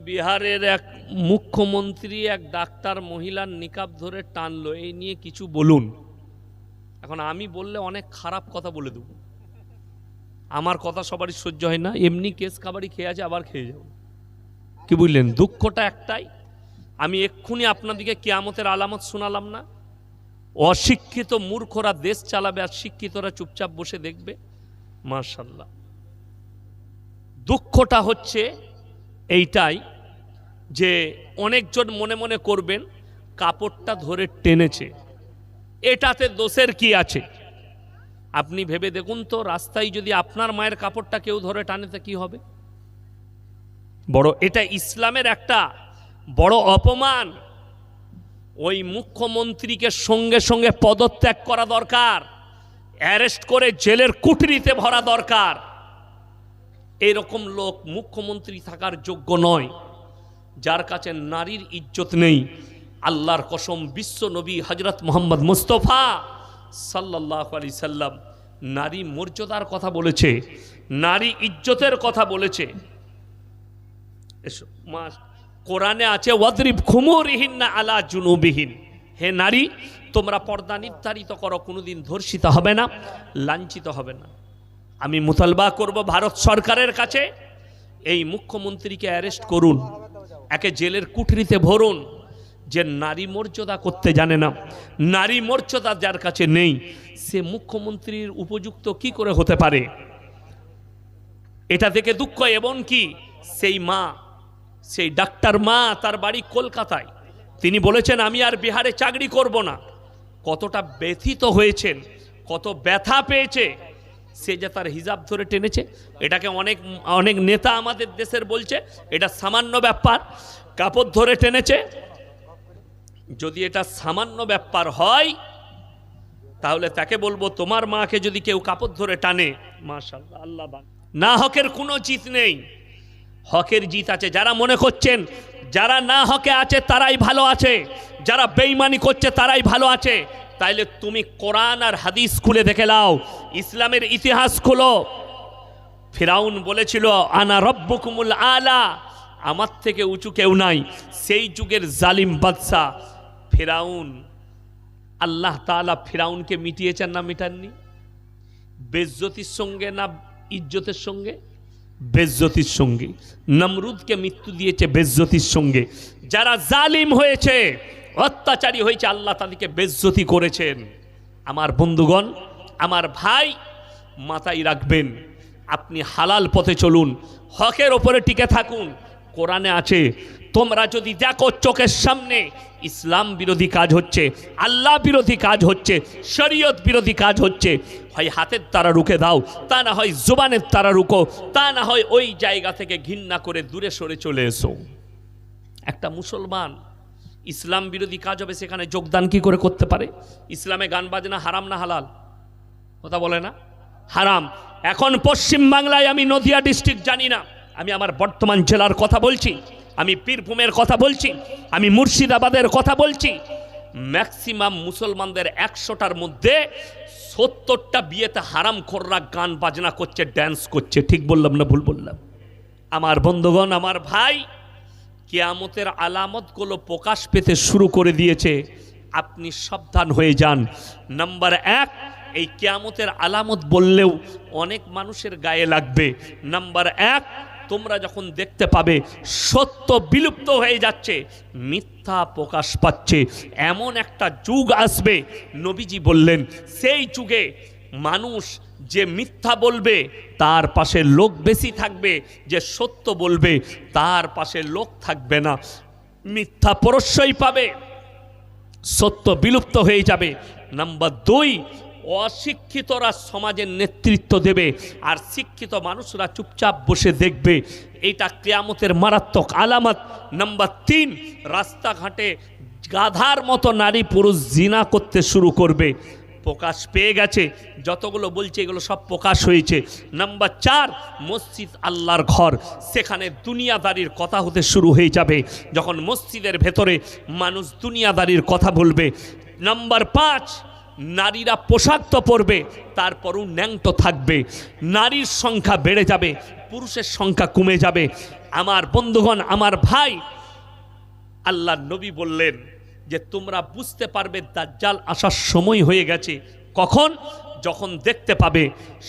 বিহারের এক মুখ্যমন্ত্রী এক ডাক্তার মহিলার নিকাব ধরে টানলো, এই নিয়ে কিছু বলুন। এখন আমি বললে অনেক খারাপ কথা বলে দেব, আমার কথা সবারই সহ্য হয় না। এমনি কেস খাবারই খেয়ে আছে, আবার খেয়ে যাব, কি বুঝলেন? দুঃখটা একটাই, আমি এক্ষুনি আপনাদেরকে কিয়ামতের আলামত শোনালাম না? অশিক্ষিত মূর্খরা দেশ চালাবে আর শিক্ষিতরা চুপচাপ বসে দেখবে। মাশাআল্লাহ। দুঃখটা হচ্ছে এইটাই যে অনেকজন মনে মনে করবেন কাপড়টা ধরে টেনেছে, এটাতে দোষের কি আছে? আপনি ভেবে দেখুন তো, রাস্তায় যদি আপনার মায়ের কাপড়টা কেউ ধরে টানে তো কি হবে? বড় এটা ইসলামের একটা বড় অপমান। ওই মুখ্যমন্ত্রীকে সঙ্গে সঙ্গে পদত্যাগ করা দরকার, অ্যারেস্ট করে জেলের কুঠরিতে ভরা দরকার। এরকম লোক মুখ্যমন্ত্রী থাকার যোগ্য নয়, যার কাছে নারীর ইজ্জত নেই। আল্লাহর কসম, বিশ্ব নবী হযরত মুহাম্মদ মুস্তাফা সাল্লাল্লাহু আলাইহি সাল্লাম নারী মর্যাদার কথা বলেছে, নারী ইজ্জতের কথা বলেছে। কোরআনে আছে ওয়াদরিব খুমুরিহিন্না আলা জুনুবিহিন, হে নারী তোমরা পর্দা নির্ধারিত করো, কোনোদিন ধর্ষিত হবে না, লাঞ্ছিত হবে না। আমি মুতালবা করব ভারত সরকারের কাছে, এই মুখ্যমন্ত্রীকে অ্যারেস্ট করুন, একে জেলের কুঠরিতে ভরুন। যে নারী মর্যাদা করতে জানে না, নারী মর্যাদা যার কাছে নেই, সে মুখ্যমন্ত্রীর উপযুক্ত কি করে হতে পারে? এটা থেকে দুঃখ। এবং কি সেই মা, সেই ডাক্তার মা, তার বাড়ি কলকাতায়, তিনি বলেছেন আমি আর বিহারে চাকরি করব না। কতটা ব্যথিত হয়েছেন, কত ব্যথা পেয়েছে। সে যে তার হিজাব ধরে টেনেছে, এটাকে অনেক অনেক নেতা আমাদের দেশের বলছে এটা সামান্য ব্যাপার, কাপড় ধরে টেনেছে। যদি এটা সামান্য ব্যাপার হয় তাহলে তাকে বলবো তোমার মাকে যদি কেউ কাপড় ধরে টানে, মাশাআল্লাহ, আল্লাহ না, হকের কোনো জিত নেই, হকের জিত আছে। যারা মনে করছেন যারা না হকে আছে তারাই ভালো আছে, যারা বেঈমানি করছে তারাই ভালো আছে, তাইলে তুমি কোরআন আর হাদিস খুলে দেখে নাও, ইসলামের ইতিহাস খুলো। ফিরাউন বলেছিল আনা রব্বুকুমুল আলা, আমার থেকে উঁচু কেউ নাই। সেই যুগের জালিম বাদশা ফিরাউন, আল্লাহ তাআলা ফিরাউনকে মিটিয়েছেন না মিটাননি? বেজ্জতির সঙ্গে না ইজ্জতের সঙ্গে? বেজ্জতির সঙ্গে। নমরুদকে মৃত্যু দিয়েছে বেজ্জতির সঙ্গে। যারা জালিম হয়েছে, অত্যাচারী হয়েছে, আল্লাহ তাদেরকে বেজ্জতি করেছেন। আমার বন্ধুগণ, আমার ভাই, মাথায় রাখবেন, আপনি হালাল পথে চলুন, হকের ওপরে টিকে থাকুন। কোরআনে আছে তোমরা যদি দেখো চোখের সামনে ইসলাম বিরোধী কাজ হচ্ছে, আল্লাহ বিরোধী কাজ হচ্ছে, শরীয়ত বিরোধী কাজ হচ্ছে, হয় হাতের তারা রুখে দাও, তা না হয় জুবানের তারা রুকো, তা না হয় ওই জায়গা থেকে ঘৃণা করে দূরে সরে চলে এসো। একটা মুসলমান ইসলাম বিরোধী কাজ হবে, সেখানে যোগদান কি করে করতে পারে? ইসলামে গান বাজনা হারাম না হালাল? কথা বলে না? হারাম। এখন পশ্চিম বাংলায়, আমি নদিয়া ডিস্ট্রিক্ট জানি না, আমি আমার বর্তমান জেলার কথা বলছি, আমি বীরভূমের কথা বলছি, আমি মুর্শিদাবাদের কথা বলছি। ম্যাক্সিমাম মুসলমানদের 100টার মধ্যে 70টা বিয়েতে হারাম খোররা গান বাজনা করছে, ড্যান্স করছে। ঠিক বললাম না ভুল বললাম? আমার বন্ধুগণ, আমার ভাই, কিয়ামতের আলামতগুলো প্রকাশ পেতে শুরু করে দিয়েছে, আপনি সাবধান হয়ে যান। নাম্বার 1, এই কিয়ামতের আলামত বললেও অনেক মানুষের গায়ে লাগবে। নাম্বার 1, তোমরা যখন দেখতে পাবে সত্য বিলুপ্ত হয়ে যাচ্ছে, মিথ্যা প্রকাশ পাচ্ছে, এমন একটা যুগ আসবে, নবীজি বললেন সেই যুগে মানুষ যে মিথ্যা বলবে তার পাশে লোক বেশি থাকবে, যে সত্য বলবে তার পাশে লোক থাকবে না। মিথ্যা প্রশ্রয় পাবে, সত্য বিলুপ্ত হয়ে যাবে। নাম্বার 2, অশিক্ষিতরা সমাজের নেতৃত্ব দেবে আর শিক্ষিত মানুষরা চুপচাপ বসে দেখবে। এটা কিয়ামতের মারাত্মক আলামত। নাম্বার 3, রাস্তাঘাটে গাধার মতো নারী পুরুষ জিনা করতে শুরু করবে। প্রকাশ পেয়ে গেছে, যতগুলো বলছে এগুলো সব প্রকাশ হয়েছে। নাম্বার 4, মসজিদ আল্লাহর ঘর, সেখানে দুনিয়াদারির কথা হতে শুরু হয়ে যাবে। যখন মসজিদের ভেতরে মানুষ দুনিয়াদারির কথা বলবে। নাম্বার 5, নারীরা পোশাক তো পরবে, তারপরও ন্যাংটো থাকবে, নারীর সংখ্যা বেড়ে যাবে। পুরুষের সংখ্যা কমে যাবে। আমার বন্ধুগণ, আমার ভাই, আল্লাহ নবী বললেন যে তোমরা বুঝতে পারবে দাজ্জাল আসার সময় হয়ে গেছে কখন? যখন দেখতে পাবে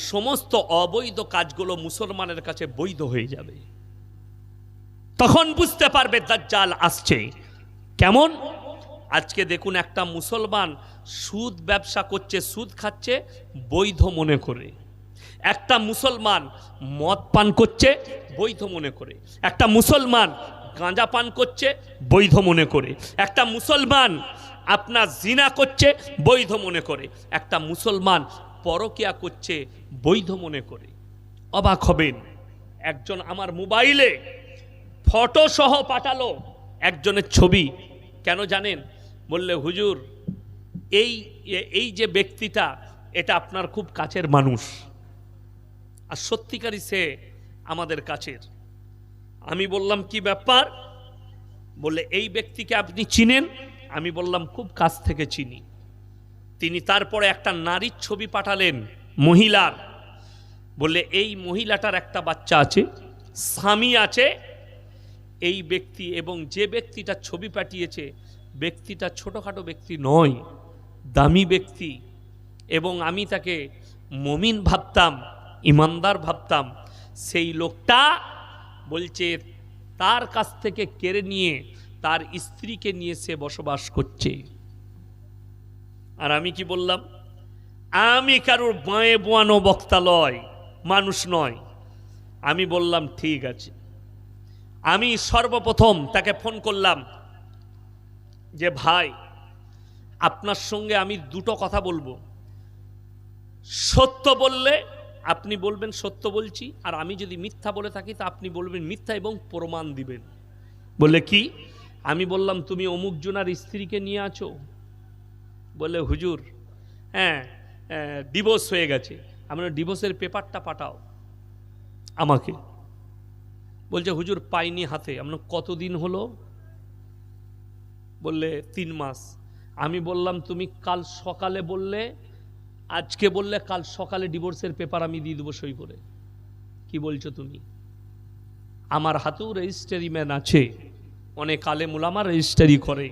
সমস্ত অবৈধ কাজগুলো মুসলমানের কাছে বৈধ হয়ে যাবে, তখন বুঝতে পারবে দাজ্জাল আসছে। কেমন? আজকে দেখুন, একটা মুসলমান সুদ ব্যবসা করছে, সুদ খাচ্ছে বৈধ মনে করে। একটা মুসলমান মদ পান করছে বৈধ মনে করে। একটা মুসলমান গাঁজা পান করছে বৈধ মনে করে। একটা মুসলমান আপনার জিনা করছে বৈধ মনে করে। একটা মুসলমান পরকিয়া করছে বৈধ মনে করে। অবাক হবেন, একজন আমার মোবাইলে ফটো সহ পাঠালো একজনের ছবি। কেন জানেন? বললে হুজুর এই যে ব্যক্তিটা, এটা আপনার খুব কাছের মানুষ, আর সত্যিকারই সে আমাদের কাছের। আমি বললাম কি ব্যাপার? বললে এই ব্যক্তিকে আপনি চিনেন? আমি বললাম খুব কাছ থেকে চিনি। তিনি তারপরে একটা নারীর ছবি পাঠালেন, মহিলার। বললে এই মহিলাটার একটা বাচ্চা আছে, স্বামী আছে। এই ব্যক্তি এবং যে ব্যক্তিটা ছবি পাঠিয়েছে, ব্যক্তিটা ছোটখাটো ব্যক্তি নয়, দামি ব্যক্তি, এবং আমি তাকে মুমিন ভাবতাম, ইমানদার ভাবতাম। সেই লোকটা বলছে তার কাছ থেকে কেড়ে নিয়ে তার স্ত্রীকে নিয়ে সে বসবাস করছে। আর আমি কি বললাম? আমি কারোর বাঁয়ে বোয়ানো বক্তা লয়, মানুষ নয়। আমি বললাম ঠিক আছে। আমি সর্বপ্রথম তাকে ফোন করলাম যে ভাই, আপনার সঙ্গে আমি দুটো কথা বলবো। সত্য বললে আপনি বলবেন সত্য বলছি, আর আমি যদি মিথ্যা বলে থাকি তা আপনি বলবেন মিথ্যা এবং প্রমাণ দিবেন। বলে কি? আমি বললাম তুমি অমুক জনার স্ত্রীকে নিয়ে আছো? বলে হুজুর হ্যাঁ, ডিভোর্স হয়ে গেছে। আমরা ডিভোর্সের পেপারটা পাঠাও আমাকে। বলছে হুজুর পাইনি হাতে। আমরা কতদিন হলো? বললে 3 মাস। আমি বললাম তুমি কাল সকালে বললে, আজকে বললে কাল সকালে ডিভোর্সের পেপার আমি দিয়ে দেবো সই করে। কি বলছো তুমি? আমার হাতেও রেজিস্ট্রি ম্যান আছে, অনেক আলেম উলামা রেজিস্ট্রি করে,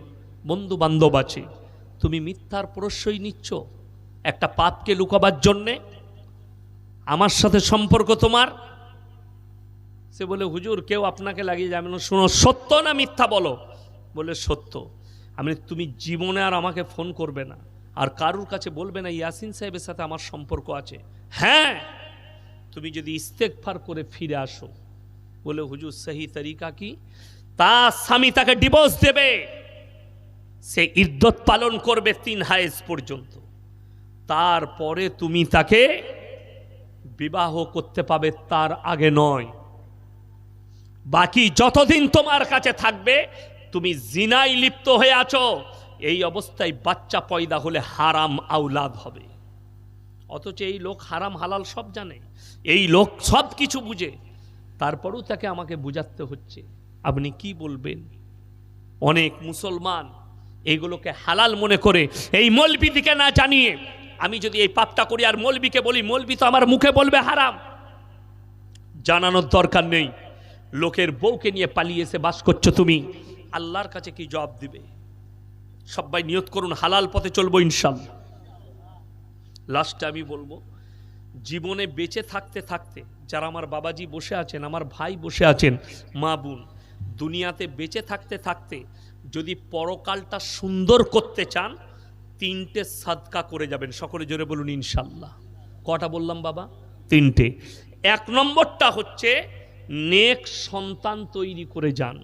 বন্ধু বান্ধব আছে। তুমি মিথ্যার প্রশ্রয় নিচ্ছ একটা পাপকে লুকাবার জন্যে? আমার সাথে সম্পর্ক তোমার? সে বলে হুজুর কেউ আপনাকে লাগিয়ে যাবে না। শোনো, সত্য না মিথ্যা বলো? বলে সত্য। আমি তুমি জীবনে আর আমাকে ফোন করবে না, আর কারুর কাছে বলবে না ইয়াসিন সাহেবের সাথে আমার সম্পর্ক আছে। হ্যাঁ, তুমি যদি ইস্তেগফার করে ফিরে আসো। বলে হুজুর সহি তরিকা কি? তার স্বামী তাকে ডিভোর্স দেবে, সে ইদ্যত পালন করবে 3 হায়েজ পর্যন্ত, তারপরে তুমি তাকে বিবাহ করতে পাবে, তার আগে নয়। বাকি যতদিন তোমার কাছে থাকবে তুমি জিনায় লিপ্ত হয়ে আছো। এই অবস্থায় বাচ্চা পয়দা হলে হারাম আওলাদ হবে। অথচ এই লোক হারাম হালাল সব জানে, এই লোক সব কিছু বুঝে, তারপরেও তাকে আমাকে বুঝাতে হচ্ছে। আপনি কি বলবেন? অনেক মুসলমান এইগুলোকে হালাল মনে করে এই মৌলবীদিকে না জানিয়ে, আমি যদি এই পাপটা করি আর মৌলবীকে বলি, মৌলবী তো আমার মুখে বলবে হারাম। জানানোর দরকার নেই। লোকের বউকে নিয়ে পালিয়ে এসে বাস করছো তুমি, আল্লাহর কাছে কি জবাব দিবে? সবাই নিয়ত করুন হালাল পথে চলবো ইনশাআল্লাহ। লাস্টে আমি বলবো, জীবনে বেঁচে থাকতে থাকতে যারা আমার বাবাজি বসে আছেন, আমার ভাই বসে আছেন, মা বোন, দুনিয়াতে বেঁচে থাকতে থাকতে যদি পরকালটা সুন্দর করতে চান, 3টে সাদকা করে যাবেন। সকলে জোরে বলুন ইনশাআল্লাহ। কটা বললাম বাবা? 3টে। 1 নম্বরটা হচ্ছে নেক সন্তান তৈরি করে যান।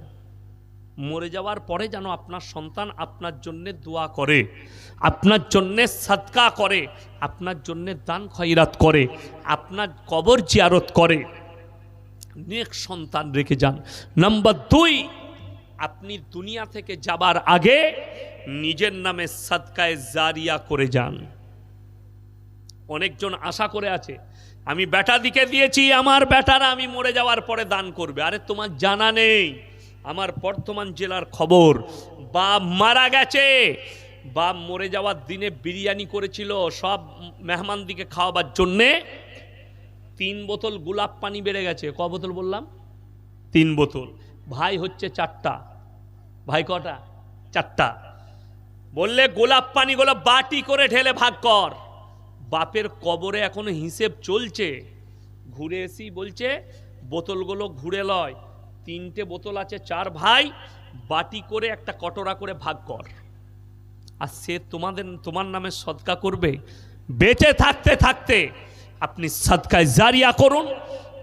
মরে যাওয়ার পরে যেন আপনার সন্তান আপনার জন্য দোয়া করে, আপনার জন্য সাদকা করে, আপনার জন্য দান খয়রাত করে, আপনার কবর জিয়ারত করে। নেক সন্তান রেখে যান। নাম্বার 2, আপনি দুনিয়া থেকে যাবার আগে নিজের নামে সাদকায়ে জারিয়া করে যান। অনেকজন আশা করে আছে আমি বেটা দিকে দিয়েছি, আমার বেটারা আমি মরে যাওয়ার পরে দান করবে। আরে তোমার জানা নেই, আমার বর্ধমান জেলার খবর, বাপ মারা গেছে, বাপ মরে যাওয়ার দিনে বিরিয়ানি করেছিল সব মেহমানদিকে খাওয়াবার জন্যে। 3 বোতল গোলাপ পানি বেড়ে গেছে। ক বোতল বললাম? 3 বোতল। ভাই হচ্ছে 4টা। ভাই কটা? 4টা। বললে গোলাপ পানিগুলো বাটি করে ঢেলে ভাগ কর। বাপের কবরে এখনো হিসেব চলছে। ঘুরে এসি বলছে বোতলগুলো ঘুরে লয়, 3টে বোতল আছে 4 ভাই, বাটি করে একটা কটোরা করে ভাগ কর। আর সে তোমার নামে সদকা করবে। বেঁচে থাকতে থাকতে আপনি সদকায় জারিয়া করুন,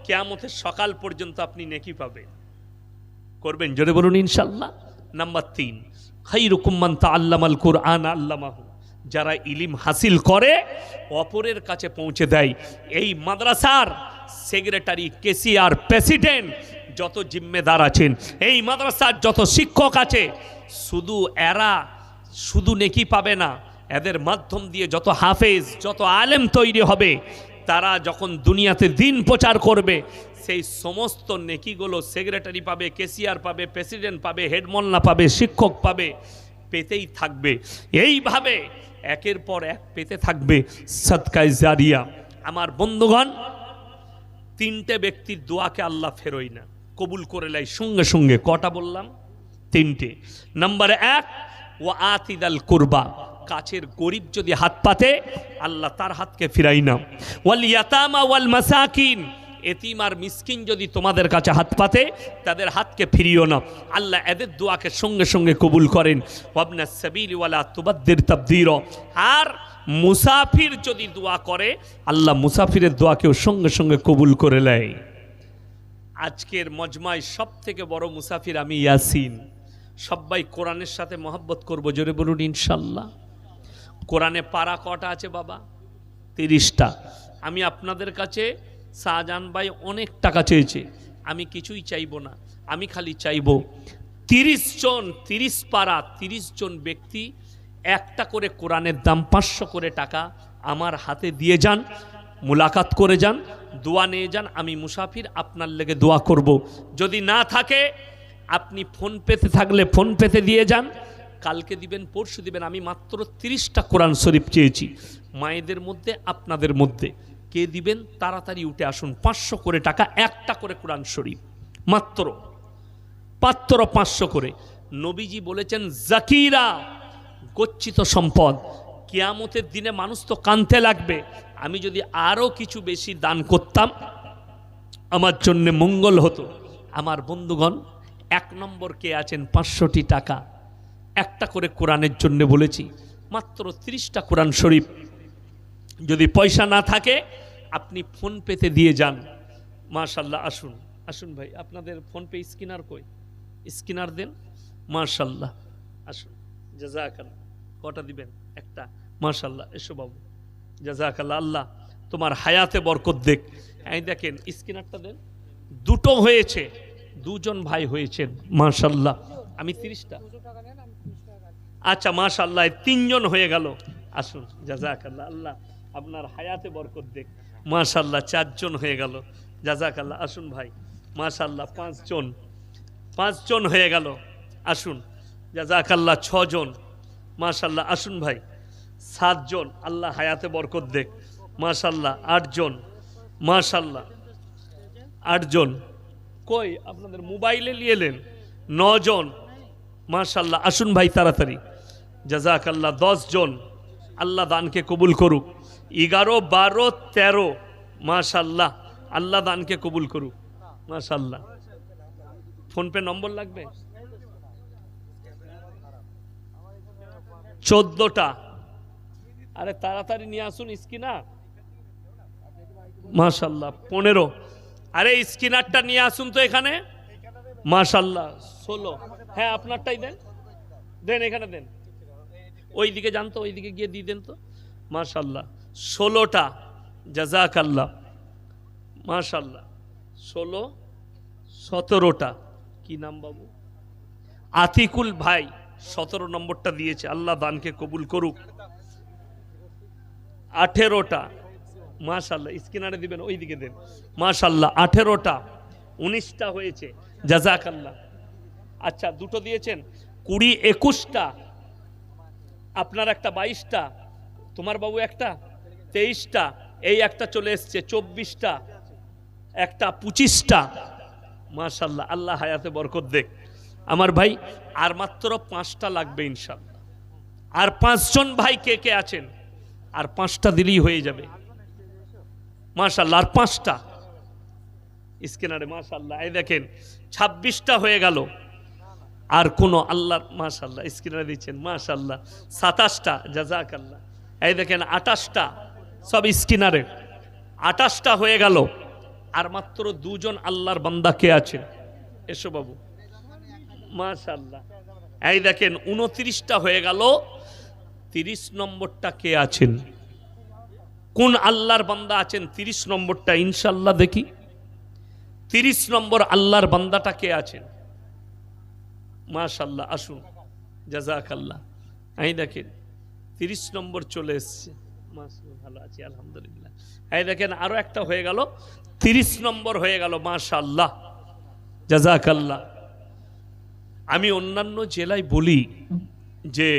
কিয়ামতের সকাল পর্যন্ত আপনি নেকি পাবেন। করবেন? জোরে বলুন ইনশাআল্লাহ। নাম্বার 3, খায়রুকুম মান তাআল্লামাল কুরআন আল্লামাহু। যারা ইলম হাসিল করে অপরের কাছে পৌঁছে দেয়। এই মাদ্রাসার সেক্রেটারি, কেসিআর, প্রেসিডেন্ট, যত জিম্মেদার আছেন, এই মাদ্রাসার যত শিক্ষক আছে, এরা শুধু নেকি পাবে না, এদের মাধ্যম দিয়ে যত হাফেজ, যত আলেম তৈরি হবে, তারা যখন দুনিয়াতে দিন প্রচার করবে, সেই সমস্ত নেকিগুলো সেক্রেটারি পাবে, কেসিআর পাবে, প্রেসিডেন্ট পাবে, হেডমোল্লা পাবে, শিক্ষক পাবে, পেতেই থাকবে। এইভাবে একের পর এক পেতে থাকবে সদকায়ে জারিয়া। আমার বন্ধুগণ, 3টে ব্যক্তির দোয়াকে আল্লাহ ফেরোই না, কবুল করে নেয় সঙ্গে সঙ্গে। কটা বললাম? 3টে। নাম্বার 1, ওয়া আতিদাল কুরবা। কাছের গরিব যদি হাত পাতে, আল্লাহ তার হাতকে ফিরাই না। ওয়াল ইয়াতামা ওয়াল মাসাকিন। এতিম আর মিসকিন যদি তোমাদের কাছে হাত পাতে, তাদের হাতকে ফিরিও না। আল্লাহ এদের দোয়াকে সঙ্গে সঙ্গে কবুল করেন। ওয়াবনাস সাবিল ওয়ালা তুবাদ্দির তাবদীরা। আর মুসাফির যদি দোয়া করে, আল্লাহ মুসাফিরের দোয়াকেও সঙ্গে সঙ্গে কবুল করে নেয়। আজকের মজমায় সব থেকে বড় মুসাফির আমি ইয়াসিন। সবাই কোরআনের সাথে মহব্বত করবো, জোরে বলুন ইনশাল্লাহ। কোরআনে পারা কটা আছে বাবা? 30টা। আমি আপনাদের কাছে, শাহজাহান ভাই অনেক টাকা চেয়েছে, আমি কিছুই চাইবো না। আমি খালি চাইবো 30 জন, 30 পারা, 30 জন ব্যক্তি একটা করে কোরআনের দাম 500 করে টাকা আমার হাতে দিয়ে যান, মুলাকাত করে যান, দোয়া নিয়ে যান। আমি মুসাফির, আপনার লেগে দোয়া করব। যদি না থাকে, আপনি ফোন পেতে থাকলে ফোন পেতে দিয়ে যান, কালকে দিবেন, পরশু দিবেন। আমি মাত্র 30টা কোরআন শরীফ চেয়েছি। মায়েদের মধ্যে, আপনাদের মধ্যে কে দিবেন তাড়াতাড়ি উঠে আসুন। 500 করে টাকা, একটা করে কোরআন শরীফ, মাত্র 500 করে। নবীজি বলেছেন জাকিরা, গচ্ছিত সম্পদ। কিয়ামতের দিনে মানুষ তো কানতে লাগবে। আমি যদি আরও কিছু বেশি দান করতাম, আমার জন্য মঙ্গল হতো। আমার বন্ধুগণ, 1 নম্বর কে আছেন? 500টি টাকা একটা করে কোরআনের জন্য বলেছি, মাত্র 30টা কোরআন শরীফ। যদি পয়সা না থাকে, আপনি ফোন পেতে দিয়ে যান। মাশাল্লাহ, আসুন আসুন ভাই, আপনাদের ফোন পে স্ক্যানার কই? স্ক্যানার দেন। মাশাল্লাহ, আসুন। জাযাকাল্লাহ। কটা দিবেন? একটা। মাশাল্লাহ, এসো বাবু। জাযাকাল্লাহ, আল্লাহ তোমার হায়াতে বরকত দেখ। এই দেখেন, স্ক্যানারটা দেন। 2টো হয়েছে, 2 জন ভাই হয়েছেন। মাশাল্লাহ, আমি 30টা। আচ্ছা, মাশাল্লাহ, 3 জন হয়ে গেল। আসুন, জাযাকাল্লাহ, আল্লাহ আপনার হায়াতে বরকত দেখ। মাশাল্লাহ, 4 জন হয়ে গেল। জাযাকাল্লাহ, আসুন ভাই। মাশাল্লাহ, 5 জন হয়ে গেল। আসুন, জাযাকাল্লাহ, 6 জন। মাশাল্লাহ, আসুন ভাই। 7 জন, আল্লাহ হায়াতে বরকত দেখ। মাশাল্লাহ, 8 জন। মাশাল্লাহ, 8 জন। কই আপনাদের মোবাইলে নিয়ে এলেন? 9 জন। মাশাল্লাহ, আসুন ভাই তাড়াতাড়ি। জাযাকাল্লাহ, 10 জন। আল্লাহ দানকে কবুল করুক। 11, 12, 13। মাশাল্লাহ, আল্লাহ দানকে কবুল করুক। মাশাল্লাহ, ফোনপে নম্বর লাগবে? 14টা। আরে তাড়াতাড়ি নিয়ে আসুন স্ক্যানার। মাশাল্লাহ, 15। আরে স্ক্যানারটা নিয়ে আসুন তো এখানে। মাশাল্লাহ, 16। হ্যাঁ, আপনারটাই দেন, দেন এখানে দেন। ওই দিকে যান তো, ওই দিকে গিয়ে দিয়ে দেন তো। মাশাল্লাহ, 16টা। জাযাকাল্লাহ, মাশাল্লাহ, 16, 17টা। কি নাম বাবু? আতিকুল ভাই 17 নম্বরটা দিয়েছে। আল্লাহ দানকে কবুল করুক। 18টা। মাশাল্লাহ, স্ক্যানারে দিবেন, ওই দিকে দেন। মাশাল্লাহ, 18টা। 19টা হয়েছে। জাযাকাল্লাহ। আচ্ছা, 2টো দিয়েছেন। 20, 21টা। আপনার একটা 22টা, তোমার বাবু একটা 23টা, এই একটা চলে এসছে 24টা। একটা 25টা, মাশাআল্লাহ, আল্লাহ হায়াতে বরকত দেখ। আমার ভাই আর মাত্র 5টা লাগবে ইনশাআল্লাহ। আর 5 জন ভাই কে কে আছেন? আর 5টা দিলেই হয়ে যাবে মাশাআল্লাহ। আর 5টা স্ক্যানারে মাশাআল্লাহ, এই দেখেন 26টা হয়ে গেল। আর কোন আল্লাহর মাশাআল্লাহ স্ক্রিনে দিচ্ছেন মাশাআল্লাহ 27টা, জাযাকাল্লাহ। এই দেখেন 28টা, সব স্ক্রিনারে 28টা হয়ে গেল। আর মাত্র 2 জন আল্লাহর বান্দা কে আছেন? এসো বাবু মাশাআল্লাহ। এই দেখেন 29টা হয়ে গেল। 30 নম্বরটা কে আছেন? কোন আল্লাহর বান্দা আছেন 30 নম্বরটা? ইনশাআল্লাহ দেখি 30 নম্বর আল্লাহর বান্দাটা কে আছেন? মাশাআল্লাহ, আসুন, জাযাকাল্লাহ। এই দেখেন 30 নম্বর চলে এসছে। মাশাআল্লাহ, ভালো আছি আলহামদুলিল্লাহ। এই দেখেন আরো একটা হয়ে গেল, 30 নম্বর হয়ে গেল, মাশাআল্লাহ, জাযাকাল্লাহ। আমি অন্যান্য জেলায় বলি যে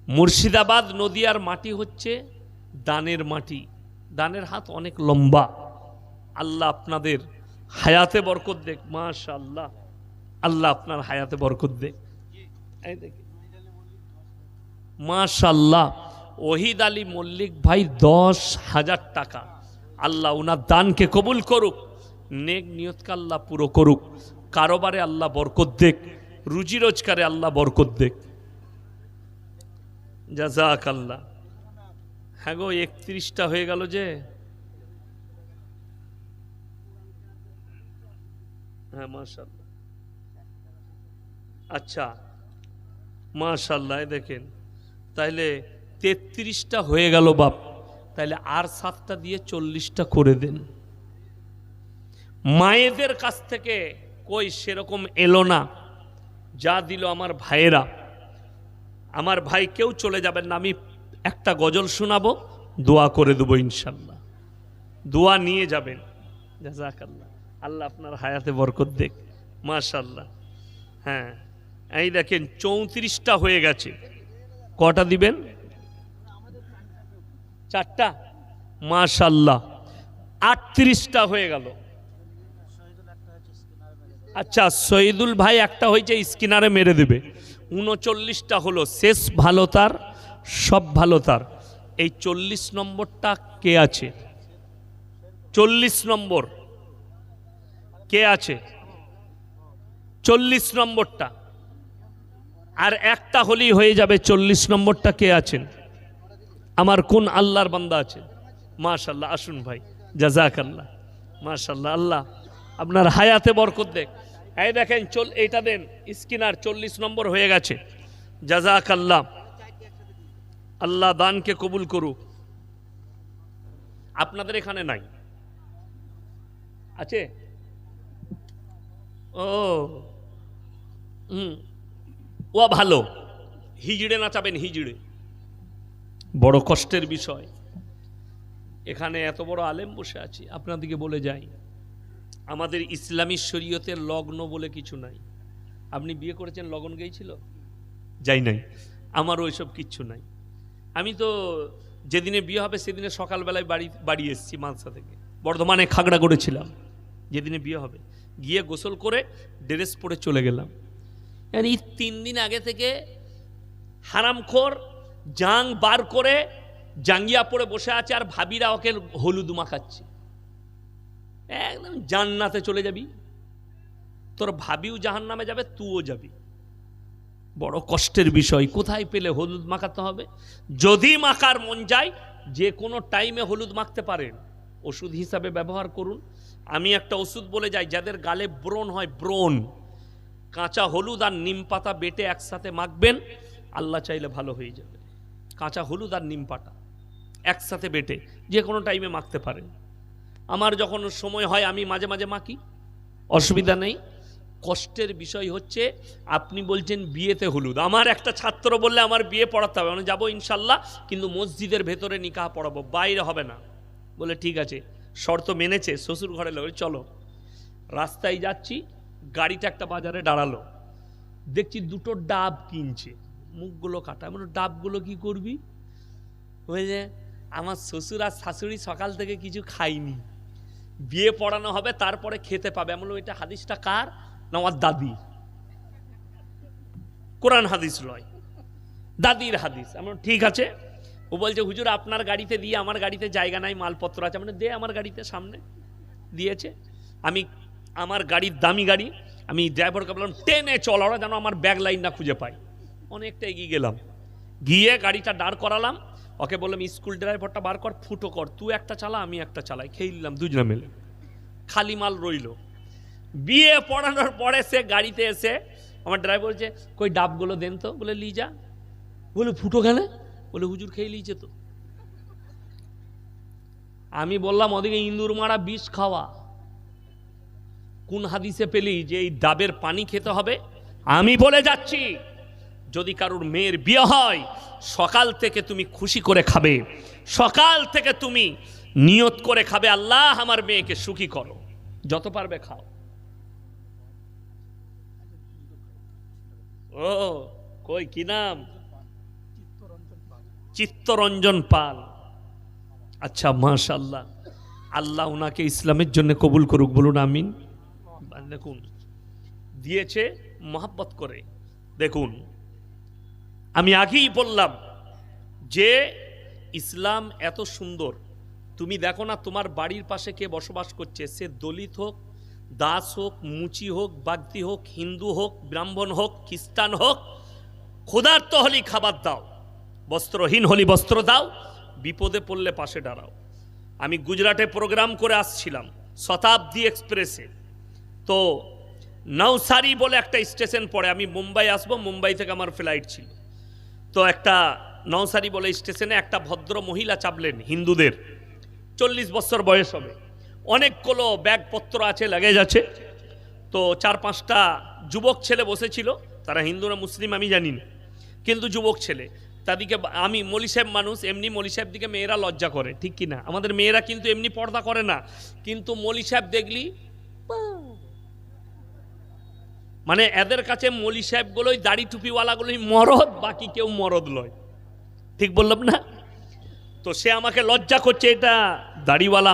মুর্শিদাবাদ নদিয়ার মাটি হচ্ছে দানের মাটি, দানের হাত অনেক লম্বা। আল্লাহ আপনাদের হায়াতে বরকত দেখ, মাশাআল্লাহ, আল্লাহ আপনার হায়াতে বরকত দেখ। মাশাআল্লাহ, ওহিদ আলী মল্লিক ভাই 10,000 টাকা, আল্লাহ উনার দানকে কবুল করুক, নেক নিয়তকে আল্লাহ পুরো করুক, কারোবারে আল্লাহ বরকত দেখ, রুজি রোজগারে আল্লাহ বরকত দেখ, জাযাকাল্লাহ। হ্যাঁ গো 31টা হয়ে গেল যে, হ্যাঁ মাশাআল্লাহ, আচ্ছা মাশাআল্লাহ। দেখেন তাইলে 33টা হয়ে গেল বাপ, তাইলে আর 7টা দিয়ে 40টা করে দেন। মায়েদের কাছ থেকে কই সেরকম এলো না, যা দিল আমার ভাইয়েরা। আমার ভাই কেউ চলে যাবেন না, আমি একটা গজল শোনাবো, দোয়া করে দেবো ইনশাআল্লাহ, দোয়া নিয়ে যাবেন, জাযাকাল্লাহ। আল্লাহ আপনার হায়াতে বরকত দেখ, মাশাআল্লাহ। হ্যাঁ এই দেখেন 34টা হয়ে গেছে, কটা দিবেন? 4টা, মাশাআল্লাহ। 38টা হয়ে গেল। আচ্ছা শহীদুল ভাই একটা হয়েছে, স্ক্রিনারে মেরে দেবে। 39টা হলো, শেষ ভালো তার, সব ভালো তার। এই 40 নম্বরটা কে আছে? 40 নম্বর কে আছে? 40 নম্বরটা আর একটা হলেই হয়ে যাবে। 40 নম্বরটা কে আছেন? আমার কোন আল্লাহর বান্দা আছে? মাশাআল্লাহ, আসুন ভাই, জাযাকাল্লাহ, মাশাআল্লাহ, আল্লাহ আপনার হায়াতে বরকত দেখ। এই দেখেন এইটা দেন স্ক্রিনার, 40 নম্বর হয়ে গেছে, জাযাকাল্লাহ। আল্লাহ দানকে কবুল করুক। আপনাদের এখানে নাই আছে? ও ও ভালো, হিজড়ে নাচাবেন, হিজড়ে, বড় কষ্টের বিষয়। এখানে এত বড় আলেম বসে আছি, আপনাদেরকে বলে যাই, আমাদের ইসলামী শরীয়তের লগ্ন বলে কিছু নাই। আপনি বিয়ে করেছেন, লগন গিয়েছিল? যাই নাই, আমার ওইসব কিচ্ছু নাই। আমি তো যেদিনে বিয়ে হবে সেদিনে সকালবেলায় বাড়ি এসেছি মালসা থেকে, বর্ধমানে খাগড়া করেছিলাম। যেদিনে বিয়ে হবে গিয়ে গোসল করে ড্রেস পরে চলে গেলাম। এই 3 দিন আগে থেকে হারামখোর জাং বার করে জাঙ্গিয়া পরে বসে আছে, আর ভাবিরা ওকে হলুদ মাখাচ্ছে। একদম জান্নাতে চলে যাবি, তোর ভাবিও জাহান্নামে যাবে, তুইও যাবি। বড় কষ্টের বিষয়। কোথায় পেলে হলুদ মাখাতে হবে? যদি মাখার মন যায় যে কোনো টাইমে হলুদ মাখতে পারেন, ওষুধ হিসাবে ব্যবহার করুন। আমি একটা ওষুধ বলে যাই, যাদের গালে ব্রণ হয়, ব্রণ, কাঁচা হলুদ আর নিম পাতা বেটে একসাথে মাখবেন, আল্লাহ চাইলে ভালো হয়ে যাবে। কাঁচা হলুদ আর নিম পাতা একসাথে বেটে যে কোনো টাইমে মাখতে পারেন। আমার যখন সময় হয় আমি মাঝে মাঝে মাখি, অসুবিধা নেই। কষ্টের বিষয় হচ্ছে আপনি বলছেন বিয়েতে হলুদ। আমার একটা ছাত্র বললে আমার বিয়ে পড়াতে হবে, আমি যাবো ইনশাল্লাহ, কিন্তু মসজিদের ভেতরে নিকাহ পড়াবো, বাইরে হবে না। বলে ঠিক আছে, শর্ত মেনেছে। শ্বশুর ঘরে লোক, চলো। রাস্তায় যাচ্ছি, গাড়িটা একটা বাজারে দাঁড়ালো, দেখছি 2টো ডাব কিনছে, মুখগুলো কাটা। মানে ডাবগুলো কি করবি? ওই যে আমার শ্বশুর আর শাশুড়ি সকাল থেকে কিছু খাইনি, বিয়ে পড়ানো হবে, তারপরে খেতে পাবে। আমি বললাম এটা হাদিসটা কার? না আমার দাদি। কোরআন হাদিস লয়, দাদির হাদিস। আমি বললাম ঠিক আছে। ও বলছে হুজুর আপনার গাড়িতে দিয়ে, আমার গাড়িতে জায়গা নাই, মালপত্র আছে। মানে দে আমার গাড়িতে, সামনে দিয়েছে। আমি আমার গাড়ির দামি গাড়ি, আমি ড্রাইভারকে বললাম টেনে চল, ওরা যেন আমার ব্যাগ লাইন না খুঁজে পাই। অনেকটা এগিয়ে গেলাম, গিয়ে গাড়িটা দাঁড় করালাম। ওকে বললাম স্কুল ড্রাইভারটা বার কর, ফুটো কর, তুই একটা চালা আমি একটা চালাই, খেয়ে নিলাম দুজনে মিলে। খালি মাল রইল। বিয়ে পড়ানোর পরে সে গাড়িতে এসে আমার ড্রাইভার বলছে কই ডাবগুলো দেন তো। বলে লি যা। বলে ফুটো গেলে? বলে হুজুর খেয়ে লিয়েছে তো। আমি বললাম ওদিকে ইঁদুর মারা বিষ খাওয়া, কোন হাদিসে পেলি যে এই ডাবের পানি খেতে হবে? আমি বলে যাচ্ছি, যদি কারোর মেয়ের বিয়ে হয় সকাল থেকে তুমি খুশি করে খাবে, সকাল থেকে তুমি নিয়ত করে খাবে আল্লাহ আমার মেয়েকে সুখী করো, যত পারবে খাও। ও কই কি নাম? চিত্তরঞ্জন পাল। আচ্ছা মাশাআল্লাহ, আল্লাহ ওনাকে ইসলামের জন্য কবুল করুক, বলুন আমিন। দেখুন দিয়েছে মহব্বত করে। দেখুন আমি আগেই বললাম যে ইসলাম এত সুন্দর। তুমি দেখো না তোমার বাড়ির পাশে কে বসবাস করছে, সে দলিত হোক, দাস হোক, মুচি হোক, বাগদি হোক, হিন্দু হোক, ব্রাহ্মণ হোক, খ্রিস্টান হোক, ক্ষুধার্ত হলি খাবার দাও, বস্ত্রহীন হলি বস্ত্র দাও, বিপদে পড়লে পাশে দাঁড়াও। আমি গুজরাটে প্রোগ্রাম করে আসছিলাম শতাব্দী এক্সপ্রেসে, তো নওসারি বলে একটা স্টেশন পড়ে, আমি মুম্বাই আসবো, মুম্বাই থেকে আমার ফ্লাইট ছিল। তো একটা নওসারি বলে স্টেশনে একটা ভদ্র মহিলা চাপলেন, হিন্দুদের, 40 বছর বয়স হবে, অনেকগুলো ব্যাগপত্র আছে, লাগেজ আছে। তো 4-5টা যুবক ছেলে বসেছিল, তারা হিন্দু না মুসলিম আমি জানি না, কিন্তু যুবক ছেলে। তাদেরকে আমি মৌলী সাহেব মানুষ, এমনি মৌলী সাহেব দিকে মেয়েরা লজ্জা করে, ঠিক কি না? আমাদের মেয়েরা কিন্তু এমনি পর্দা করে না, কিন্তু মৌলী সাহেব দেখলি মানে এদের কাছে মৌলী সাহেবগুলোই, দাড়ি টুপিওয়ালাগুলোই মরদ, বাকি কেউ মরদ লয়। ঠিক বললাম না? তো সে আমাকে লজ্জা করছে, এটা দাড়িওয়ালা,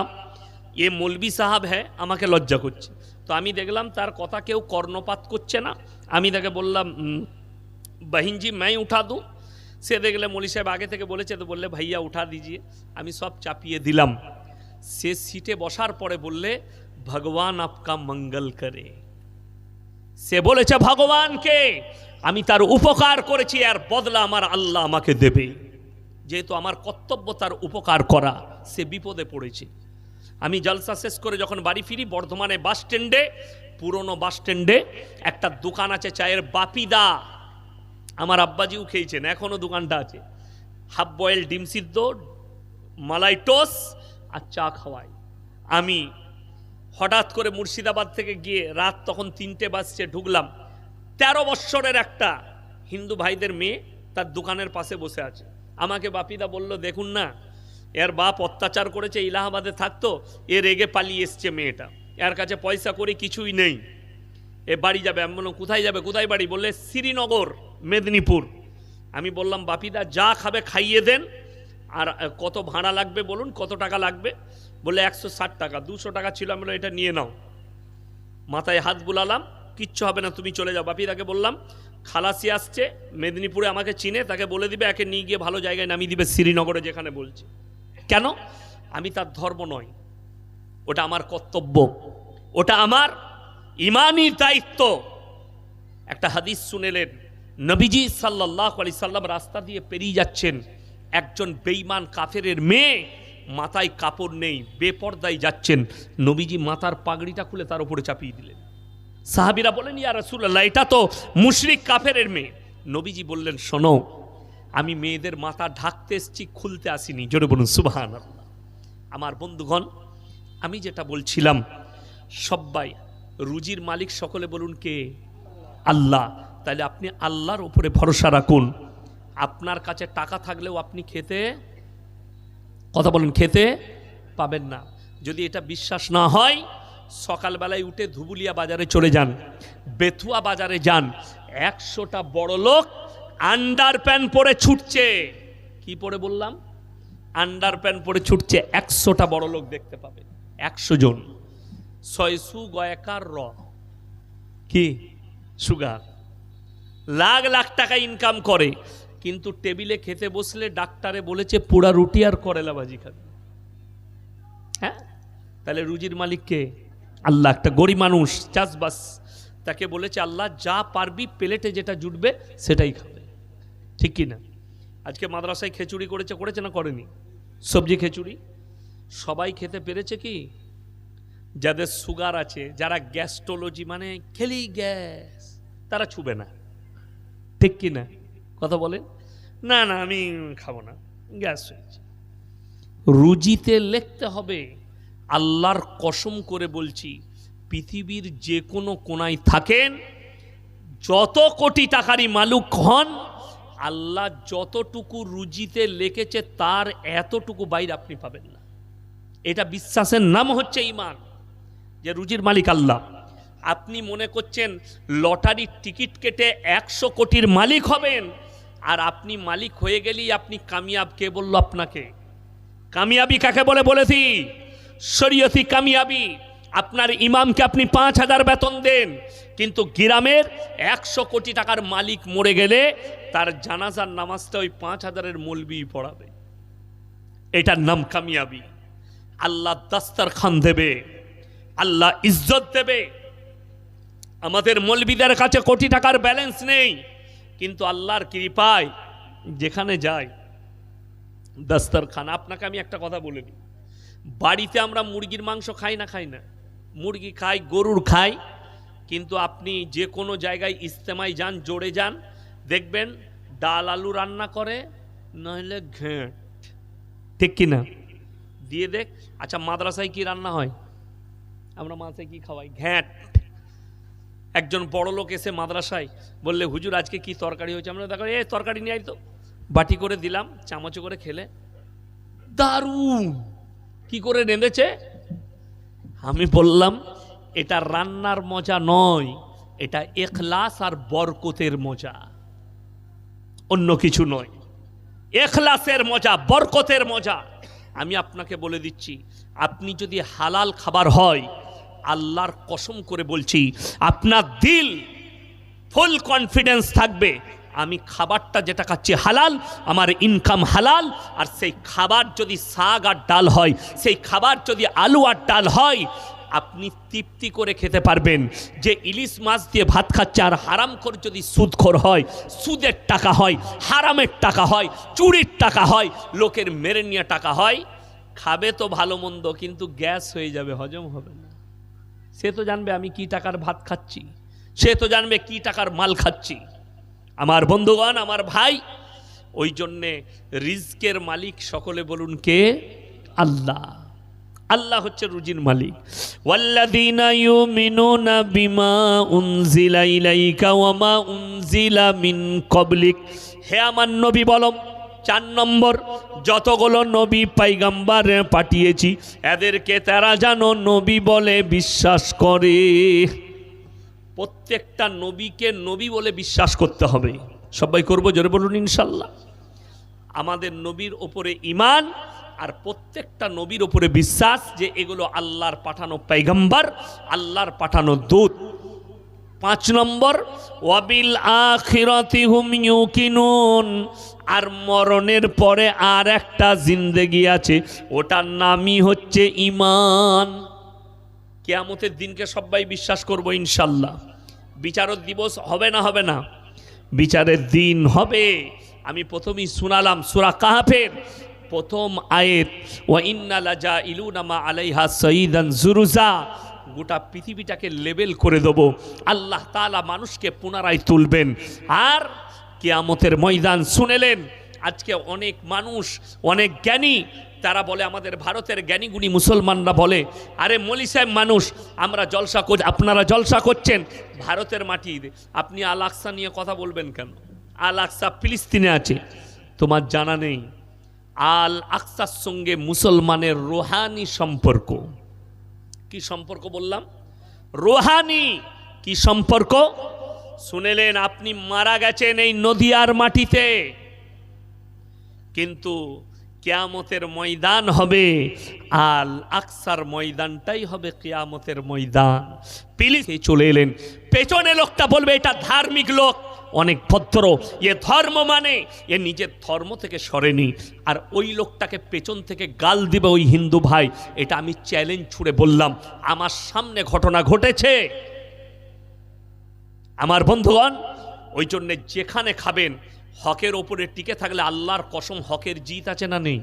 এ মৌলবি সাহাব হ্যাঁ, আমাকে লজ্জা করছে। তো আমি দেখলাম তার কথা কেউ কর্ণপাত করছে না। আমি তাকে বললাম বহিনজি मैं উঠা দু। সে দেখলে মৌলী সাহেব আগে থেকে বলেছে, তো বললে ভাইয়া উঠা দিজিয়ে। আমি সব চাপিয়ে দিলাম। সে সিটে বসার পরে বললে ভগবান আপকা মঙ্গল করে। সে বলেছে ভগবানকে আমি তার উপকার করেছি, আর বদলা আমার আল্লাহ আমাকে দেবে। যেহেতু আমার কর্তব্য তার উপকার করা, সে বিপদে পড়েছে। আমি জলসা শেষ করে যখন বাড়ি ফিরি, বর্ধমানে বাস স্ট্যান্ডে, পুরনো বাস স্ট্যান্ডে একটা দোকান আছে চায়ের, বাপিদা। আমার আব্বাজিও খেয়েছেন, এখনো দোকানটা আছে। হাফ বয়েল ডিম সিদ্ধ, মালাই টোস আর চা খাওয়াই। আমি হঠাৎ করে মুর্শিদাবাদ থেকে গিয়ে রাত তখন 3টে বাজছে, ঢুকলাম। 13 বৎসরের একটা হিন্দু ভাইদের মেয়ে তার দোকানের পাশে বসে আছে। আমাকে বাপিদা বলল দেখুন না, এর বাপ অত্যাচার করেছে, ইলাহাবাদে থাকতো, এ রেগে পালিয়ে এসছে মেয়েটা, এর কাছে পয়সা করে কিছুই নেই, এ বাড়ি যাবে। আমি বললাম কোথায় যাবে, কোথায় বাড়ি? বললে শ্রীনগর, মেদিনীপুর। আমি বললাম বাপিদা যা খাবে খাইয়ে দেন, আর কত ভাড়া লাগবে বলুন, কত টাকা লাগবে? বলে 160 টাকা। 200 টাকা ছিল। আমি বললাম এটা নিয়ে নাও। মাথায় হাত বুলালাম, কিচ্ছু হবে না, তুমি চলে যাও। বাপিদাকে বললাম খালাসি আসছে মেদিনীপুরে, আমাকে চিনে, তাকে বলে দিবে, একে নিয়ে গিয়ে ভালো জায়গায় নামিয়ে দিবে, শ্রীনগরে যেখানে বলছে। কেন? আমি তার ধর্ম নয়, ওটা আমার কর্তব্য, ওটা আমার ইমানি দায়িত্ব। একটা হাদিস শুনেলেন, নবীজি সাল্লাল্লাহু আলাইহি সাল্লাম রাস্তা দিয়ে পেরিয়ে যাচ্ছেন, একজন বেঈমান কাফেরের মেয়ে, মাথায় কাপড় নেই, বেপরদায় যাচ্ছেন, নবীজি মাথার পাগড়িটা খুলে তার উপরে চাপিয়ে দিলেন। সাহাবীরা বলেন ইয়া রাসূলুল্লাহ, এটা তো মুশরিক কাফেরের মেয়ে। নবীজি বললেন শোনো, আমি মেয়েদের মাথা ঢাকতে এসেছি, খুলতে আসিনি। জোরে বলুন সুবহানাল্লাহ। আমার বন্ধুগণ, আমি যেটা বলছিলাম, সবাই রুজির মালিক সকলে বলুন কে? আল্লাহ। তাহলে আপনি আল্লাহর উপরে ভরসা রাখুন। আপনার কাছে টাকা থাকলেও আপনি খেতে, কথা বলুন, খেতে পাবেন না। যদি এটা বিশ্বাস না হয়, সকালবেলায় উঠে ধুবুলিয়া বাজারে চলে যান, বেথুয়া বাজারে যান, 100টা বড় লোক আন্ডার প্যান্ট পরে ছুটছে। কি পরে বললাম? আন্ডার প্যান্ট পরে ছুটছে। 100টা বড় লোক দেখতে পাবে। 100 জন, 6 সু গয়কার র, কি সুগার, লাখ লাখ টাকা ইনকাম করে, কিন্তু টেবিলে খেতে বসলে ডাক্তারে বলেছে পোড়া রুটি আর করেলা ভাজি খাবে। হ্যাঁ, তাহলে রুজির মালিক কে? আল্লাহ। একটা গরিব মানুষ চাষবাস, তাকে বলেছে আল্লাহ যা পারবি প্লেটে যেটা জুটবে সেটাই খাবে, ঠিক কি না? আজকে মাদ্রাসায় খিচুড়ি করেছে না করেনি? সবজি খিচুড়ি সবাই খেতে পেরেছে কি? যাদের সুগার আছে, যারা গ্যাস্ট্রোলজি মানে খেলেই গ্যাস, তারা ছুবে না, ঠিক কি না? কথা বলেন, না না আমি খাবো না, গ্যাস হয়েছে। রুজিতে লিখতে হবে, আল্লাহর কসম করে বলছি, পৃথিবীর যে কোনো কোনায় থাকেন, যত কোটি টাকারই মালিক হন, আল্লাহ যতটুকু রুজিতে লিখেছে তার এতটুকু বাইরে আপনি পাবেন না। এটা বিশ্বাসের নাম হচ্ছে ঈমান, যে রুজির মালিক আল্লাহ। আপনি মনে করছেন লটারির টিকিট কেটে 100 কোটির মালিক হবেন, আর আপনি মালিক হয়ে গেলেই আপনি কামিয়াব। কে বলল আপনাকে? কামিয়াবি কাকে বলে বলেছি? শরীয়তি কামিয়াবি। আপনার ইমামকে আপনি 5000 বেতন দেন, কিন্তু গ্রামের 100 কোটি টাকার মালিক মরে গেলে তার জানাজার নামাজটা ওই 5000-এর মৌলবি পড়াবে। এটার নাম কামিয়াবি। আল্লাহ দাস্তারখান দেবে, আল্লাহ ইজ্জত দেবে। আমাদের মৌলবিদের কাছে কোটি টাকার ব্যালেন্স নেই, কিন্তু আল্লাহর কৃপায় যেখানে যায় দাস্তারখান। আপনাকে আমি একটা কথা বলে দিই, বাড়িতে আমরা মুরগির মাংস খাই না? খাই না? মুরগি খাই, গরুর খাই, কিন্তু আপনি যে কোনো জায়গায় ইজতেমায় যান, জোরে যান, দেখবেন ডাল আলু রান্না করে, নইলে ঘেঁট, ঠিক কি না? দিয়ে দেখ। আচ্ছা, মাদ্রাসায় কি রান্না হয়? আমরা মাদ্রাসায় কি খাওয়াই? ঘ্যাঁট। একজন বড় লোক এসে মাদ্রাসায় বললে, হুজুর আজকে কি তরকারি হয়েছে? আমরা দেখো এ তরকারি নিয়ে আই তো, বাটি করে দিলাম, চামচ করে খেলে দারুণ। কি করে রেঁধেছে? আমি বললাম এটা রান্নার মজা নয়, এটা ইখলাস আর বরকতের মজা, অন্য কিছু নয়। ইখলাসের মজা, বরকতের মজা। আমি আপনাকে বলে দিচ্ছি, আপনি যদি হালাল খাবার হয়, আল্লাহর কসম করে বলছি, আপনার দিল ফুল কনফিডেন্স থাকবে, আমি খাবারটা যেটা খাচ্ছি হালাল, আমার ইনকাম হালাল। আর সেই খাবার যদি শাক আর ডাল হয়, সেই খাবার যদি আলু আর ডাল হয়, আপনি তৃপ্তি করে খেতে পারবেন। যে ইলিশ মাছ দিয়ে ভাত খাচ্ছে আর হারাম করে যদি সুদখোর হয়, সুদের টাকা হয়, হারামের টাকা হয়, চুরির টাকা হয়, লোকের মেরে নিয়ে টাকা হয়, খাবে তো ভালো মন্দ, কিন্তু গ্যাস হয়ে যাবে, হজম হবে না। সে তো জানবে আমি কি টাকার ভাত খাচ্ছি, সে তো জানবে কি টাকার মাল খাচ্ছি। আমার বন্ধুগণ, আমার ভাই, ওই জন্যে রিজকের মালিক সকলে বলুন কে? আল্লাহ। আল্লাহ হচ্ছে রুজির মালিক। ওয়াল্লাযীনা ইউমিনুনা বিমা উনজিলা ইলাইকা ওয়া মা উনজিলা মিন ক্বাবলিক। হে আমার নবী বলো, 4 নম্বর, যতগুলো নবী পয়গম্বর পাঠিয়েছি এদেরকে তারা যেন নবী বলে বিশ্বাস করে। প্রত্যেকটা নবীকে নবী বলে বিশ্বাস করতে হবে। সবাই করবো? জোরে বলুন ইনশাল্লাহ। আমাদের নবীর ওপরে ঈমান আর প্রত্যেকটা নবীর ওপরে বিশ্বাস যে এগুলো আল্লাহর পাঠানো পয়গম্বর, আল্লাহর পাঠানো দূত। 5 নম্বর, ওয়াবিল আখিরাতি হুম ইউকিনুন। আর মরণের পরে আর একটা জিন্দেগি আছে, ওটার নামই হচ্ছে ঈমান। কিয়ামতের দিনকে সবাই বিশ্বাস করব ইনশাল্লাহ। বিচারের দিবস হবে না? হবে না? বিচারের দিন হবে। আমি প্রথমেই শোনালাম সূরা কাহফের প্রথম আয়াত, ওয়া ইন্না লাজাইলুনা মা আলাইহা সাইদান জুরুজা। গোটা পৃথিবীটাকে লেবেল করে দেব, আল্লাহ তাআলা মানুষকে পুনরায় তুলবেন। আর কিয়ামতের ময়দান শুনেলেন। আজকে অনেক মানুষ, অনেক জ্ঞানী, তারা বলে, আমাদের ভারতের জ্ঞানীগুণী মুসলমানরা বলে, আরে মৌলী সাহেব মানুষ, আমরা জলসা করছি, আপনারা জলসা করছেন ভারতের মাটিতে, আপনি আল আকসা নিয়ে কথা বলবেন কেন? আল আকসা ফিলিস্তিনে আছে, তোমার জানা নেই? আল আকসার সঙ্গে মুসলমানের রুহানি সম্পর্ক। কি সম্পর্ক বললাম? রুহানি। কি সম্পর্ক? শুনেলেন, আপনি মারা গেছেন এই নদিয়ার মাটিতে, কিন্তু কিয়ামতের ময়দান হবে, আল আকসার ময়দানটাই হবে কিয়ামতের ময়দান। প্লিজ চলে এলেন, পেছনে লোকটা বলবে এটা ধার্মিক লোক, অনেক ভদ্র, এ ধর্ম মানে, এ নিজের ধর্ম থেকে সরেনি। আর ওই লোকটাকে পেছন থেকে গাল দিবে ওই হিন্দু ভাই, এটা আমি চ্যালেঞ্জ ছুড়ে বললাম, আমার সামনে ঘটনা ঘটেছে। আমার বন্ধুগণ, ওই জন্যে যেখানে খাবেন হকের ওপরে টিকে থাকলে আল্লাহর কসম হকের জিত আছে না নেই?